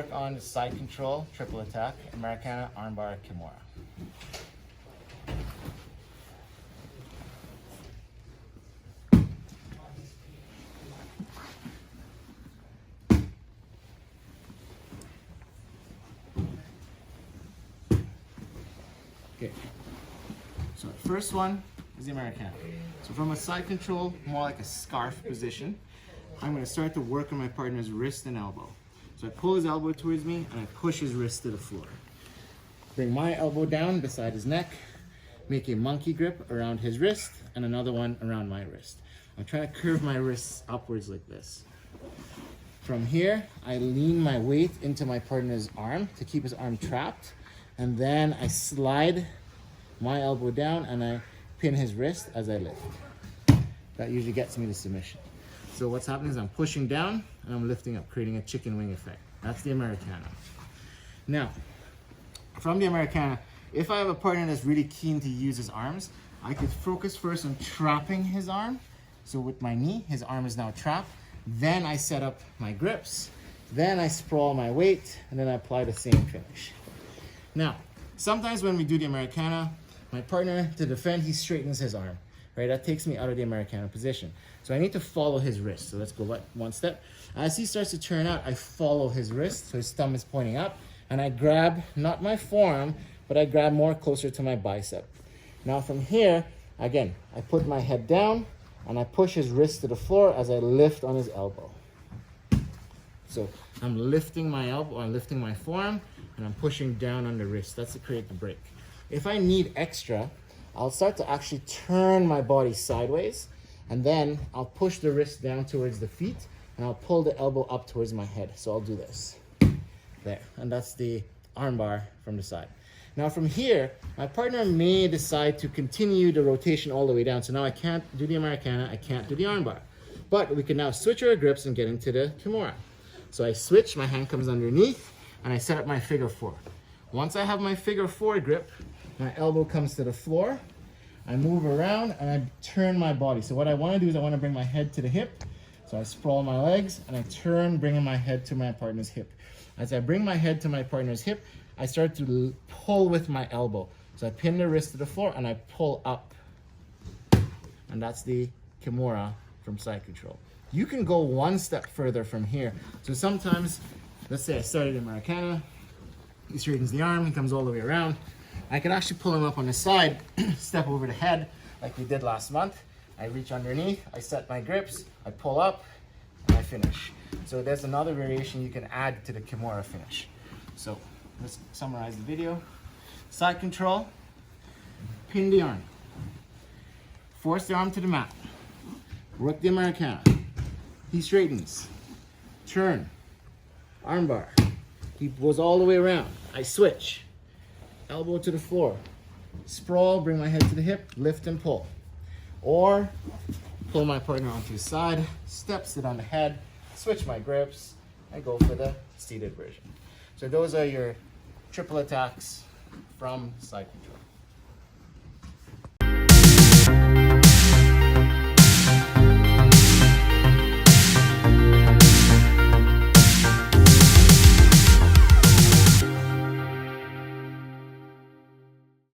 work on the side control, triple attack, Americana, Armbar, Kimura. Okay, so the first one is the Americana. So from a side control, more like a scarf position, I'm going to start to work on my partner's wrist and elbow. So I pull his elbow towards me and I push his wrist to the floor. Bring my elbow down beside his neck, make a monkey grip around his wrist and another one around my wrist. I'm trying to curve my wrists upwards like this. From here, I lean my weight into my partner's arm to keep his arm trapped, and then I slide my elbow down and I pin his wrist as I lift. That usually gets me to submission. So what's happening is I'm pushing down and I'm lifting up, creating a chicken wing effect. That's the Americana. Now, from the Americana, if I have a partner that's really keen to use his arms, I could focus first on trapping his arm. So with my knee, his arm is now trapped. Then I set up my grips. Then I sprawl my weight, and then I apply the same finish. Now, sometimes when we do the Americana, my partner, to defend, he straightens his arm. Right, that takes me out of the Americana position. So I need to follow his wrist. So let's go one step. As he starts to turn out, I follow his wrist, so his thumb is pointing up, and I grab, not my forearm, but I grab more closer to my bicep. Now from here, again, I put my head down, and I push his wrist to the floor as I lift on his elbow. So I'm lifting my elbow, I'm lifting my forearm, and I'm pushing down on the wrist. That's to create the break. If I need extra, I'll start to actually turn my body sideways, and then I'll push the wrist down towards the feet, and I'll pull the elbow up towards my head. So I'll do this. There, and that's the armbar from the side. Now from here, my partner may decide to continue the rotation all the way down. So now I can't do the Americana, I can't do the armbar. But we can now switch our grips and get into the Kimura. So I switch, my hand comes underneath, and I set up my figure four. Once I have my figure four grip, my elbow comes to the floor, I move around and I turn my body. So what I want to do is I want to bring my head to the hip. So I sprawl my legs and I turn, bringing my head to my partner's hip. As I bring my head to my partner's hip, I start to pull with my elbow. So I pin the wrist to the floor and I pull up. And that's the Kimura from side control. You can go one step further from here. So sometimes, let's say I started Americana, he straightens the arm, he comes all the way around. I can actually pull him up on the side, step over the head like we did last month. I reach underneath, I set my grips, I pull up, and I finish. So there's another variation you can add to the Kimura finish. So let's summarize the video. Side control, pin the arm, force the arm to the mat, work the Americana. He straightens, turn, armbar. He goes all the way around. I switch. Elbow to the floor, sprawl, bring my head to the hip, lift and pull. Or pull my partner onto his side, step, sit on the head, switch my grips, and go for the seated version. So those are your triple attacks from side control.